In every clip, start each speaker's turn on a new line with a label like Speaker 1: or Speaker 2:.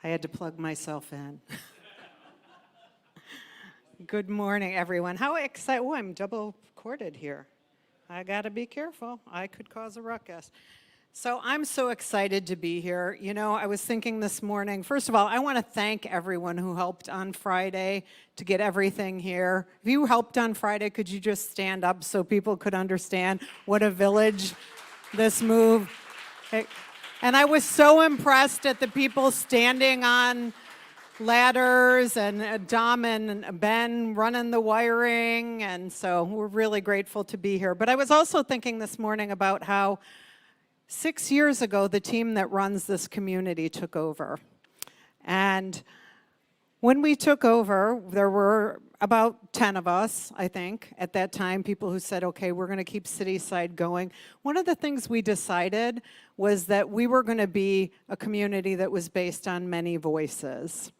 Speaker 1: I had to plug myself in. Good morning, everyone. How excited! Oh, I'm double corded here. I got to be careful. I could cause a ruckus. So I'm so excited to be here. You know, I was thinking this morning, first of all, I want to thank everyone who helped on Friday to get everything here. If you helped on Friday, could you just stand up so people could understand what a village this move? And I was so impressed at the people standing on ladders and Dom and Ben running the wiring, and so we're really grateful to be here. But I was also thinking this morning about how 6 years ago the team that runs this community took over. And when we took over, there were about 10 of us, I think, at that time, people who said, okay, we're going to keep Cityside going. One of the things we decided was that we were going to be a community that was based on many voices.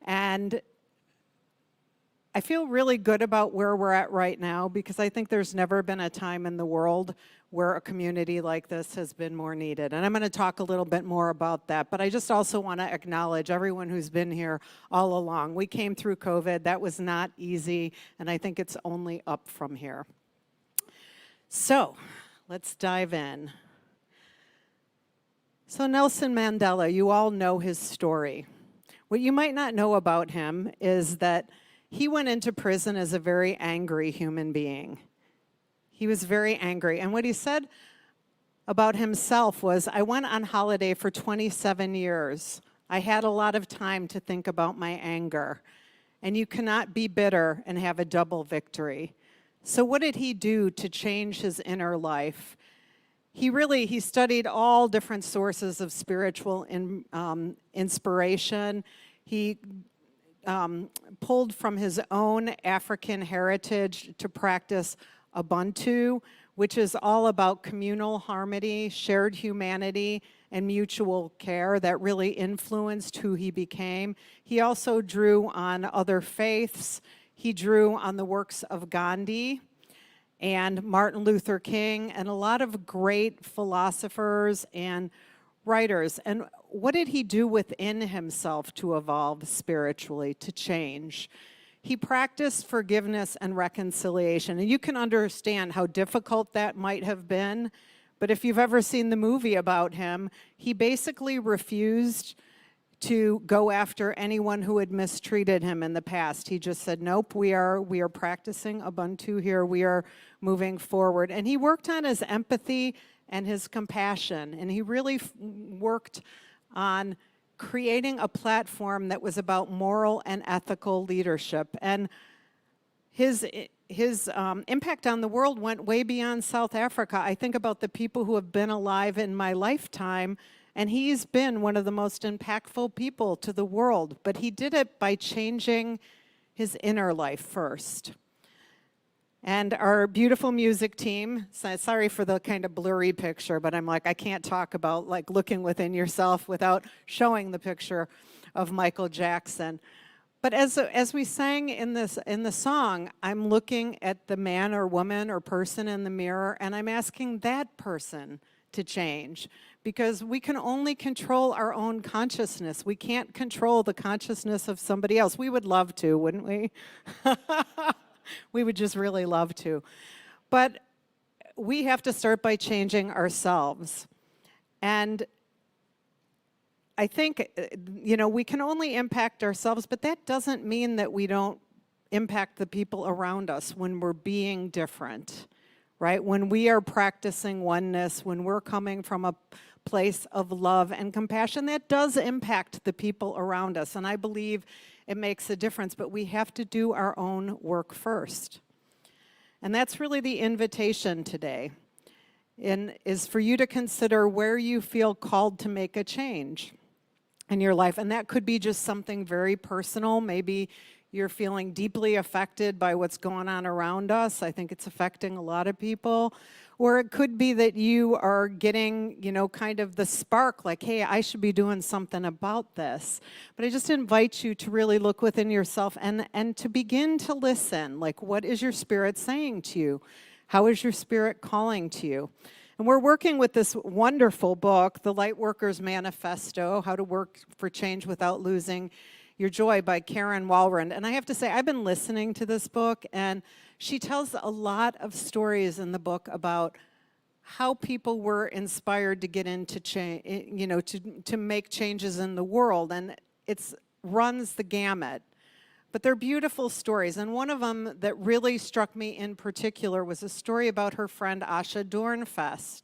Speaker 1: And I feel really good about where we're at right now because I think there's never been a time in the world where a community like this has been more needed. And I'm going to talk a little bit more about that, but I just also want to acknowledge everyone who's been here all along. We came through COVID. That was not easy, and I think it's only up from here. So let's dive in. So Nelson Mandela, you all know his story. What you might not know about him is that he went into prison as a very angry human being. He was very angry. And what he said about himself was, I went on holiday for 27 years. I had a lot of time to think about my anger. And you cannot be bitter and have a double victory. So what did he do to change his inner life? He studied all different sources of spiritual inspiration. He pulled from his own African heritage to practice Ubuntu, which is all about communal harmony, shared humanity, and mutual care that really influenced who he became. He also drew on other faiths. He drew on the works of Gandhi and Martin Luther King and a lot of great philosophers and writers. And what did he do within himself to evolve spiritually, to change? He practiced forgiveness and reconciliation. And you can understand how difficult that might have been. But if you've ever seen the movie about him, he basically refused to go after anyone who had mistreated him in the past. He just said, nope, we are practicing Ubuntu here. We are moving forward. And he worked on his empathy and his compassion. And he really worked on creating a platform that was about moral and ethical leadership. And his impact on the world went way beyond South Africa. I think about the people who have been alive in my lifetime, and he's been one of the most impactful people to the world. But he did it by changing his inner life first. And our beautiful music team, sorry for the kind of blurry picture, but I'm like, I can't talk about like looking within yourself without showing the picture of Michael Jackson. But as we sang in the song, I'm looking at the man or woman or person in the mirror, and I'm asking that person to change. Because we can only control our own consciousness. We can't control the consciousness of somebody else. We would love to, wouldn't we? We would just really love to. But we have to start by changing ourselves. And I think, we can only impact ourselves, but that doesn't mean that we don't impact the people around us when we're being different, right? When we are practicing oneness, when we're coming from a place of love and compassion, that does impact the people around us. And I believe it makes a difference, but we have to do our own work first. And that's really the invitation today, is for you to consider where you feel called to make a change in your life. And that could be just something very personal. Maybe you're feeling deeply affected by what's going on around us. I think it's affecting a lot of people. Or it could be that you are getting, kind of the spark, like, hey, I should be doing something about this. But I just invite you to really look within yourself and to begin to listen. Like, what is your spirit saying to you? How is your spirit calling to you? And we're working with this wonderful book, The Lightworker's Manifesto, How to Work for Change Without Losing Your Joy by Karen Walrond. And I have to say, I've been listening to this book, and she tells a lot of stories in the book about how people were inspired to get into change, to make changes in the world. And it runs the gamut. But they're beautiful stories, and one of them that really struck me in particular was a story about her friend Asha Dornfest.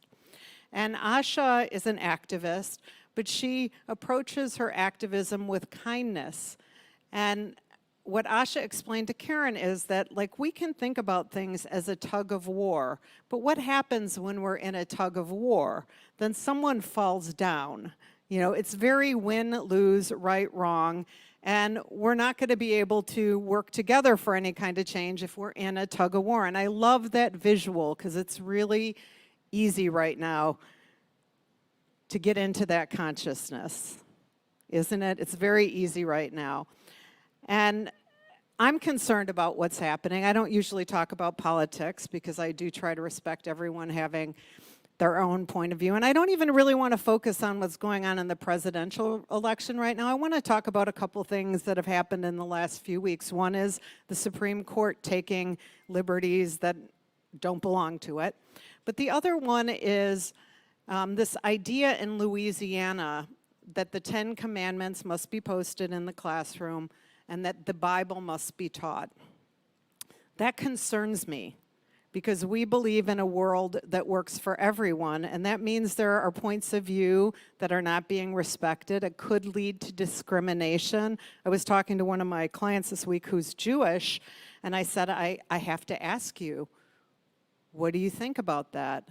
Speaker 1: And Asha is an activist, but she approaches her activism with kindness. And what Asha explained to Karen is that, like, we can think about things as a tug of war, but what happens when we're in a tug of war? Then someone falls down. It's very win, lose, right, wrong. And we're not going to be able to work together for any kind of change if we're in a tug of war. And I love that visual because it's really easy right now to get into that consciousness, isn't it? It's very easy right now. And I'm concerned about what's happening. I don't usually talk about politics because I do try to respect everyone having their own point of view. And I don't even really want to focus on what's going on in the presidential election right now. I want to talk about a couple things that have happened in the last few weeks. One is the Supreme Court taking liberties that don't belong to it. But the other one is this idea in Louisiana that the 10 Commandments must be posted in the classroom and that the Bible must be taught. That concerns me, because we believe in a world that works for everyone, and that means there are points of view that are not being respected. It could lead to discrimination. I was talking to one of my clients this week who's Jewish, and I said, I have to ask you, what do you think about that?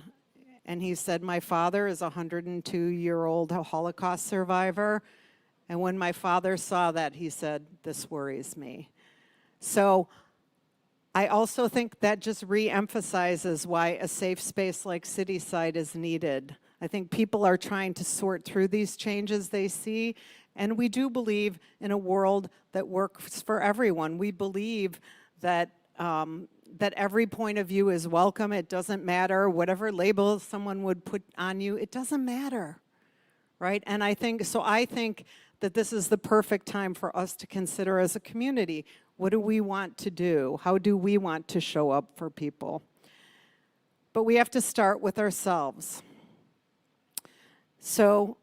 Speaker 1: And he said, my father is a 102-year-old Holocaust survivor, and when my father saw that, he said, this worries me. So I also think that just re-emphasizes why a safe space like Cityside is needed. I think people are trying to sort through these changes they see, and we do believe in a world that works for everyone. We believe that that every point of view is welcome. It doesn't matter whatever label someone would put on you. It doesn't matter, right? And I think that this is the perfect time for us to consider as a community, what do we want to do? How do we want to show up for people? But we have to start with ourselves. So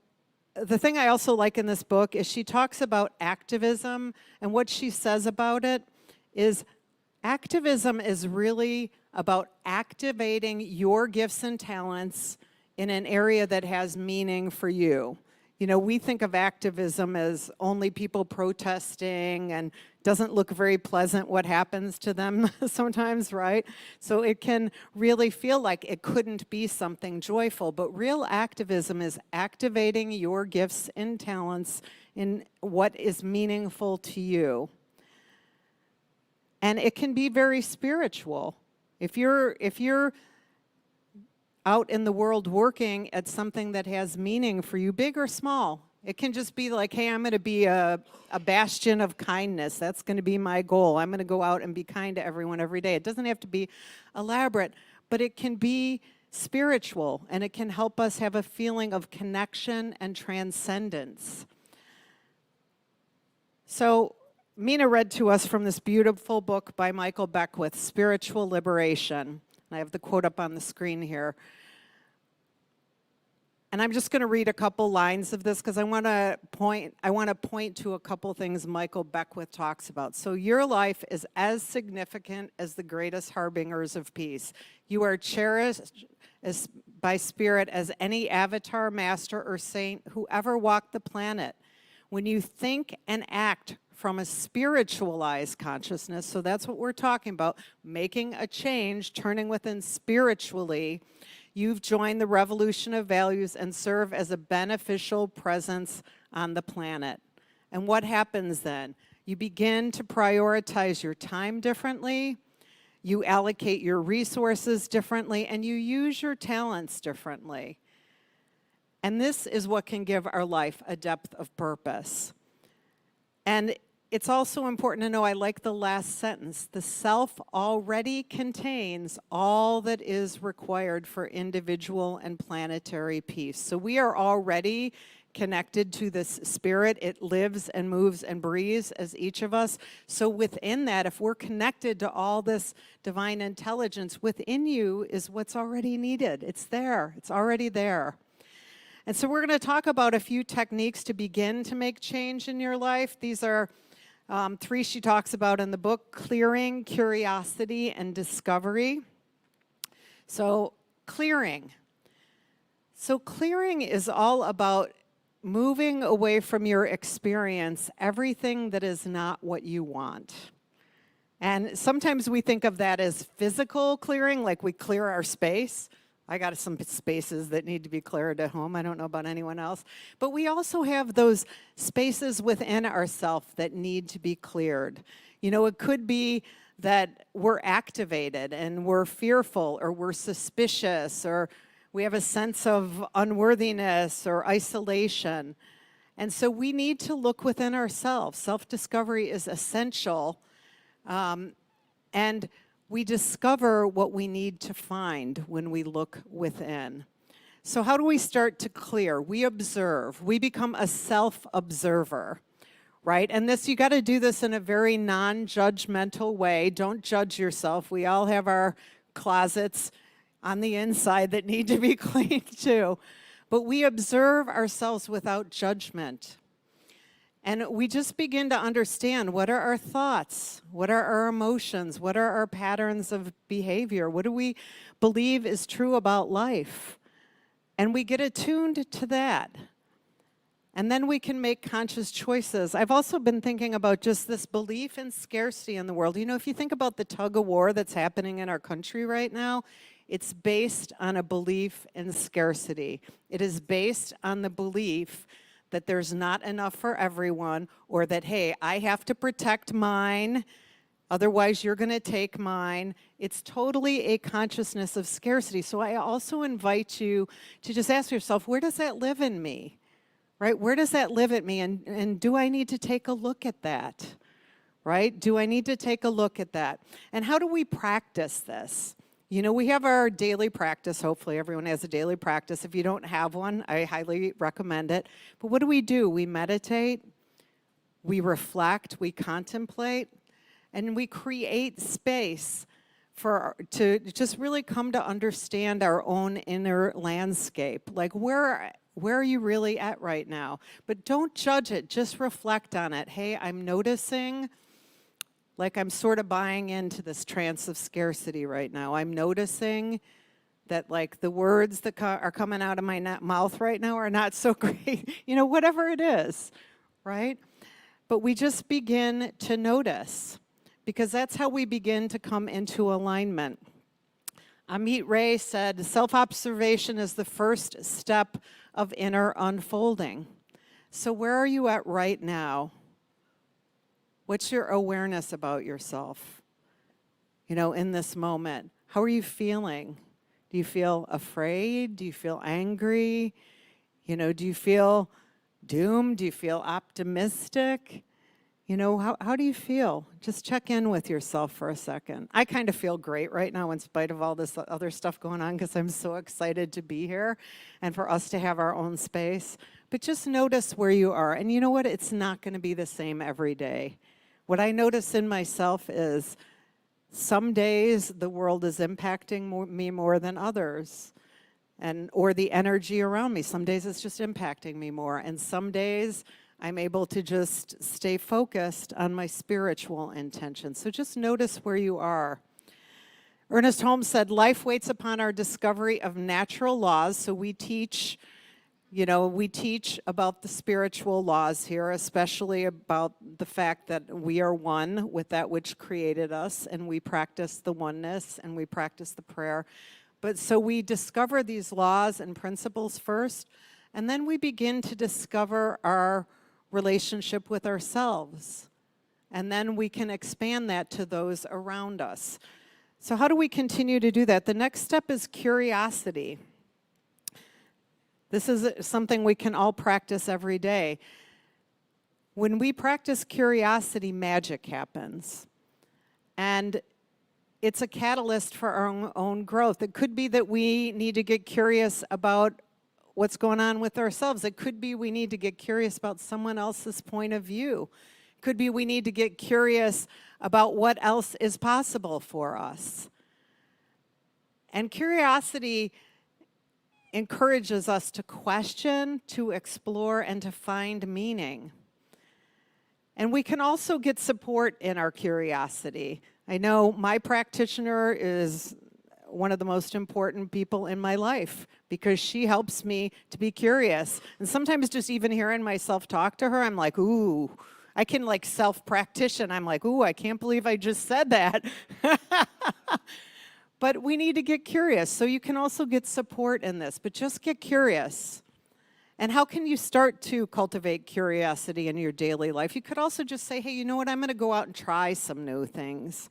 Speaker 1: the thing I also like in this book is she talks about activism, and what she says about it is activism is really about activating your gifts and talents in an area that has meaning for you. We think of activism as only people protesting, and doesn't look very pleasant what happens to them sometimes, right? So it can really feel like it couldn't be something joyful, but real activism is activating your gifts and talents in what is meaningful to you. And it can be very spiritual. If you're out in the world working at something that has meaning for you, big or small. It can just be like, hey, I'm going to be a bastion of kindness. That's going to be my goal. I'm going to go out and be kind to everyone every day. It doesn't have to be elaborate, but it can be spiritual, and it can help us have a feeling of connection and transcendence. So Mina read to us from this beautiful book by Michael Beckwith, Spiritual Liberation. I have the quote up on the screen here. And I'm just going to read a couple lines of this because I want to point to a couple things Michael Beckwith talks about. So your life is as significant as the greatest harbingers of peace. You are cherished by spirit as any avatar, master, or saint who ever walked the planet. When you think and act from a spiritualized consciousness, so that's what we're talking about, making a change, turning within spiritually, you've joined the revolution of values and serve as a beneficial presence on the planet. And what happens then? You begin to prioritize your time differently, you allocate your resources differently, and you use your talents differently. And this is what can give our life a depth of purpose. And it's also important to know, I like the last sentence, the self already contains all that is required for individual and planetary peace. So we are already connected to this spirit. It lives and moves and breathes as each of us. So within that, if we're connected to all this divine intelligence, within you is what's already needed. It's there. It's already there. And so we're going to talk about a few techniques to begin to make change in your life. These are 3 she talks about in the book: clearing, curiosity, and discovery. So clearing. So clearing is all about moving away from your experience everything that is not what you want. And sometimes we think of that as physical clearing, like we clear our space. I got some spaces that need to be cleared at home. I don't know about anyone else. But we also have those spaces within ourselves that need to be cleared. You know, it could be that we're activated and we're fearful, or we're suspicious, or we have a sense of unworthiness or isolation. And so we need to look within ourselves. Self-discovery is essential. And we discover what we need to find when we look within. So how do we start to clear? We observe. We become a self-observer, right? And this, you got to do this in a very non-judgmental way. Don't judge yourself. We all have our closets on the inside that need to be cleaned too. But we observe ourselves without judgment. And we just begin to understand, what are our thoughts? What are our emotions? What are our patterns of behavior? What do we believe is true about life? And we get attuned to that. And then we can make conscious choices. I've also been thinking about just this belief in scarcity in the world. You know, if you think about the tug of war that's happening in our country right now, it's based on a belief in scarcity. It is based on the belief that there's not enough for everyone, or that, hey, I have to protect mine, otherwise you're going to take mine. It's totally a consciousness of scarcity. So I also invite you to just ask yourself, where does that live in me? Right? Where does that live in me? And do I need to take a look at that? Right? Do I need to take a look at that? And how do we practice this? You know, we have our daily practice. Hopefully everyone has a daily practice. If you don't have one, I highly recommend it. But what do? We meditate, we reflect, we contemplate, and we create space to just really come to understand our own inner landscape. Like, where are you really at right now? But don't judge it, just reflect on it. Hey, I'm noticing, like, I'm sort of buying into this trance of scarcity right now. I'm noticing that, like, the words that are coming out of my mouth right now are not so great. You know, whatever it is, right? But we just begin to notice, because that's how we begin to come into alignment. Amit Ray said, self-observation is the first step of inner unfolding. So where are you at right now? What's your awareness about yourself, you know, in this moment? How are you feeling? Do you feel afraid? Do you feel angry? You know, do you feel doomed? Do you feel optimistic? You know, how do you feel? Just check in with yourself for a second. I kind of feel great right now in spite of all this other stuff going on, because I'm so excited to be here and for us to have our own space. But just notice where you are. And you know what? It's not going to be the same every day. What I notice in myself is some days the world is impacting me more than others, or the energy around me. Some days it's just impacting me more, and some days I'm able to just stay focused on my spiritual intention. So just notice where you are. Ernest Holmes said, life waits upon our discovery of natural laws. So we teach, you know, we teach about the spiritual laws here, especially about the fact that we are one with that which created us, and we practice the oneness, and we practice the prayer. But so we discover these laws and principles first, and then we begin to discover our relationship with ourselves. And then we can expand that to those around us. So how do we continue to do that? The next step is curiosity. This is something we can all practice every day. when we practice curiosity, magic happens. And it's a catalyst for our own growth. It could be that we need to get curious about what's going on with ourselves. It could be we need to get curious about someone else's point of view. It could be we need to get curious about what else is possible for us. And curiosity encourages us to question, to explore, and to find meaning. And we can also get support in our curiosity. I know my practitioner is one of the most important people in my life because she helps me to be curious. And sometimes just even hearing myself talk to her, I'm like, ooh, I can like self-practition. I'm like, ooh, I can't believe I just said that. But we need to get curious. So you can also get support in this, but just get curious. And how can you start to cultivate curiosity in your daily life? You could also just say, hey, you know what? I'm going to go out and try some new things.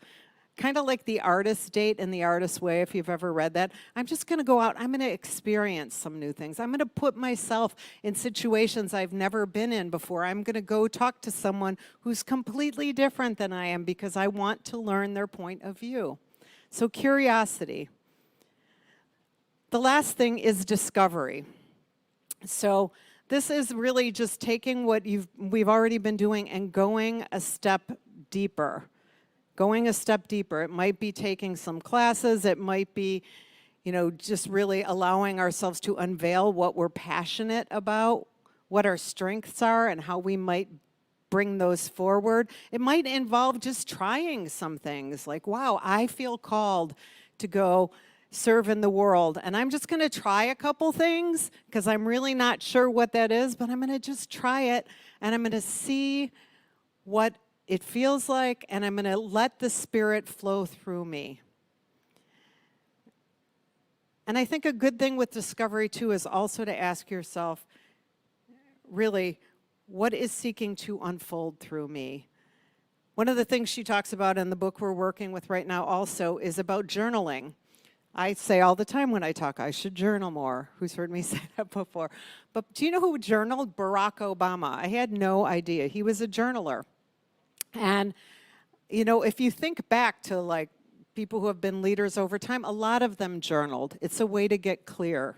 Speaker 1: Kind of like The Artist's Date and The Artist's Way, if you've ever read that. I'm just going to go out. I'm going to experience some new things. I'm going to put myself in situations I've never been in before. I'm going to go talk to someone who's completely different than I am because I want to learn their point of view. So curiosity. The last thing is discovery. So this is really just taking what we've already been doing and going a step deeper. Going a step deeper. It might be taking some classes. It might be, just really allowing ourselves to unveil what we're passionate about, what our strengths are, and how we might bring those forward. It might involve just trying some things like, wow, I feel called to go serve in the world. And I'm just going to try a couple things because I'm really not sure what that is, but I'm going to just try it and I'm going to see what it feels like, and I'm going to let the Spirit flow through me. And I think a good thing with discovery, too, is also to ask yourself, really, what is seeking to unfold through me? One of the things she talks about in the book we're working with right now also is about journaling. I say all the time when I talk, I should journal more. Who's heard me say that before? But do you know who journaled? Barack Obama. I had no idea. He was a journaler. And, if you think back to like people who have been leaders over time, a lot of them journaled. It's a way to get clear,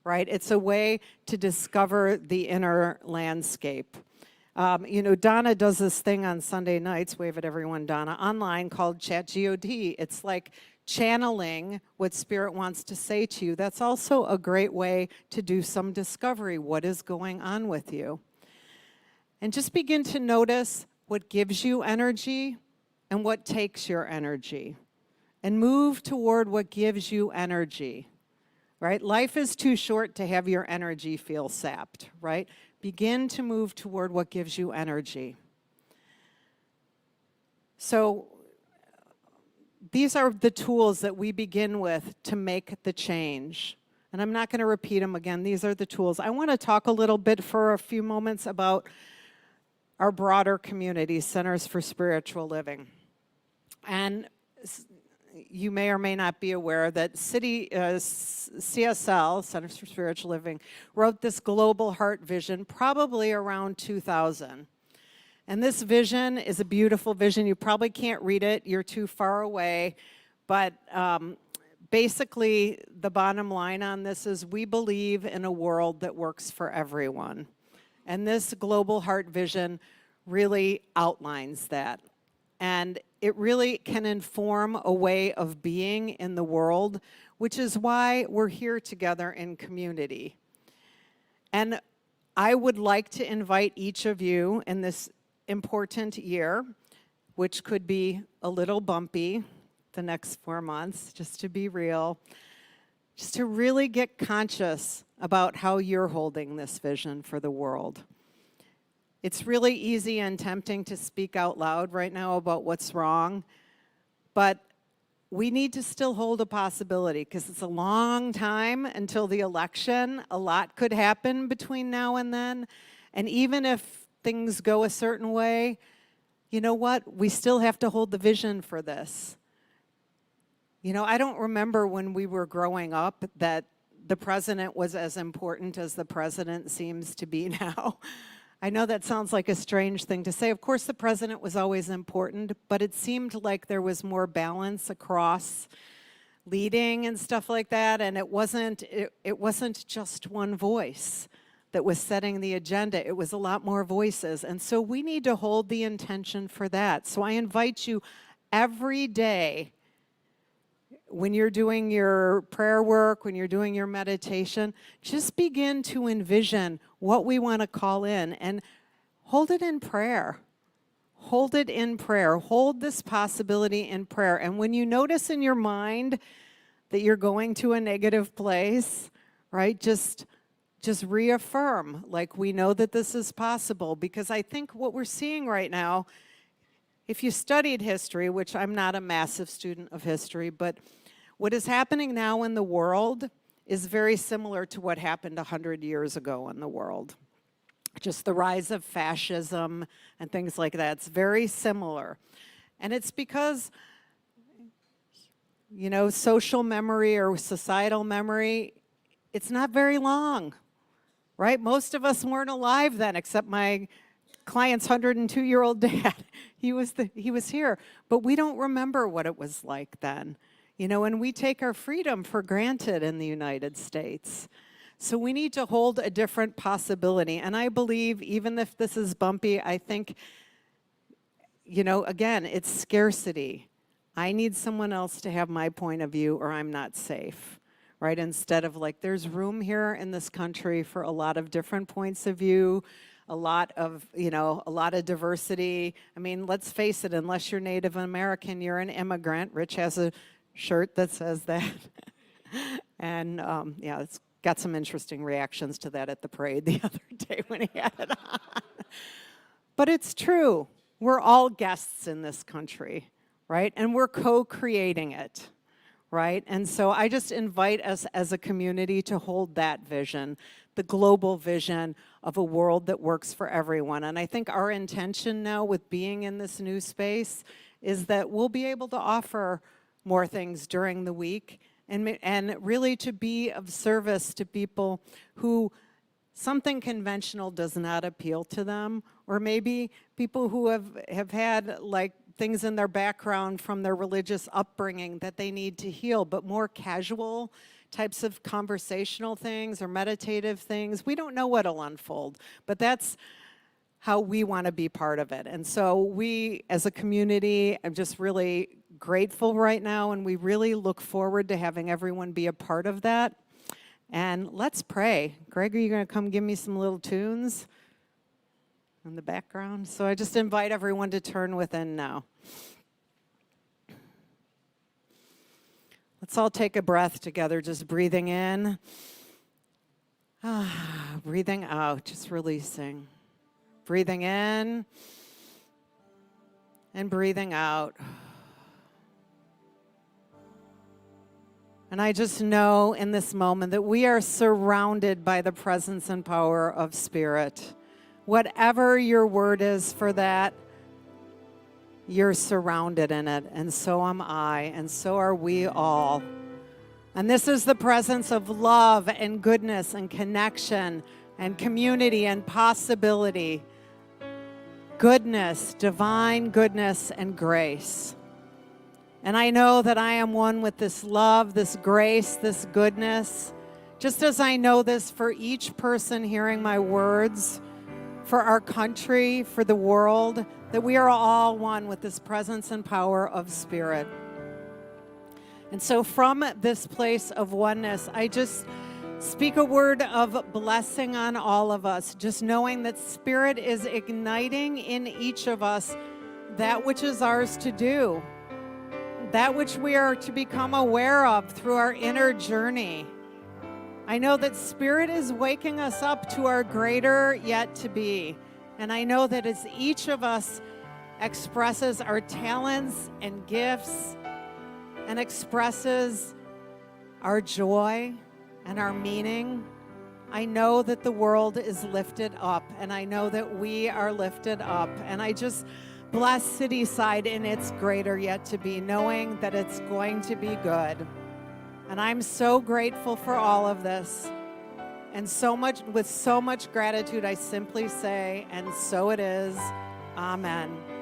Speaker 1: right? It's a way to discover the inner landscape. Donna does this thing on Sunday nights, wave at everyone, Donna, online called Chat God. It's like channeling what Spirit wants to say to you. That's also a great way to do some discovery. What is going on with you? And just begin to notice what gives you energy and what takes your energy. And move toward what gives you energy, right? Life is too short to have your energy feel sapped, right? Begin to move toward what gives you energy. So these are the tools that we begin with to make the change. And I'm not going to repeat them again. These are the tools. I want to talk a little bit for a few moments about our broader community, Centers for Spiritual Living. And you may or may not be aware that CSL, Centers for Spiritual Living, wrote this global heart vision probably around 2000. And this vision is a beautiful vision. You probably can't read it. You're too far away. But basically, the bottom line on this is we believe in a world that works for everyone. And this global heart vision really outlines that. And it really can inform a way of being in the world, which is why we're here together in community. And I would like to invite each of you in this important year, which could be a little bumpy the next 4 months, just to be real, just to really get conscious about how you're holding this vision for the world. It's really easy and tempting to speak out loud right now about what's wrong, but we need to still hold a possibility because it's a long time until the election. A lot could happen between now and then, and even if things go a certain way, you know what? We still have to hold the vision for this. I don't remember when we were growing up that the president was as important as the president seems to be now. I know that sounds like a strange thing to say. Of course, the president was always important, but it seemed like there was more balance across leading and stuff like that, and it wasn't just one voice that was setting the agenda. It was a lot more voices, and so we need to hold the intention for that. So I invite you every day, when you're doing your prayer work, when you're doing your meditation, just begin to envision what we want to call in and hold it in prayer. Hold it in prayer. Hold this possibility in prayer. And when you notice in your mind that you're going to a negative place, right, just reaffirm, like, we know that this is possible. Because I think what we're seeing right now, if you studied history, which I'm not a massive student of history, but what is happening now in the world is very similar to what happened 100 years ago in the world. Just the rise of fascism and things like that. It's very similar. And it's because, you know, social memory or societal memory, it's not very long, right? Most of us weren't alive then, except my client's 102-year-old dad. He was here. But we don't remember what it was like then. You know, and we take our freedom for granted in the United States. So we need to hold a different possibility. And I believe, even if this is bumpy, I think, you know, again, it's scarcity. I need someone else to have my point of view, or I'm not safe, right? Instead of, like, there's room here in this country for a lot of different points of view, a lot of diversity. I mean, let's face it, unless you're Native American, you're an immigrant. Rich has a shirt that says that. And yeah, it's got some interesting reactions to that at the parade the other day when he had it on. But it's true. We're all guests in this country, right? And we're co-creating it, right? And so I just invite us as a community to hold that vision, the global vision of a world that works for everyone. And I think our intention now with being in this new space is that we'll be able to offer more things during the week, and really to be of service to people who something conventional does not appeal to them, or maybe people who have had, like, things in their background from their religious upbringing that they need to heal, but more casual types of conversational things or meditative things. We don't know what'll unfold, but that's how we want to be part of it. And so we, as a community, I'm just really grateful right now, and we really look forward to having everyone be a part of that. And let's pray. Greg, are you going to come give me some little tunes in the background? So I just invite everyone to turn within now. Let's all take a breath together, just breathing in, breathing out, just releasing. Breathing in and breathing out. And I just know in this moment that we are surrounded by the presence and power of Spirit. Whatever your word is for that, you're surrounded in it, and so am I, and so are we all. And this is the presence of love and goodness and connection and community and possibility. Goodness, divine goodness and grace. And I know that I am one with this love, this grace, this goodness, just as I know this for each person hearing my words, for our country, for the world, that we are all one with this presence and power of Spirit. And so from this place of oneness, I just speak a word of blessing on all of us, just knowing that Spirit is igniting in each of us that which is ours to do, that which we are to become aware of through our inner journey. I know that Spirit is waking us up to our greater yet to be. And I know that as each of us expresses our talents and gifts and expresses our joy and our meaning, I know that the world is lifted up, and I know that we are lifted up. And I just bless Cityside in its greater yet to be, knowing that it's going to be good. And I'm so grateful for all of this. And with so much gratitude, I simply say, and so it is. Amen.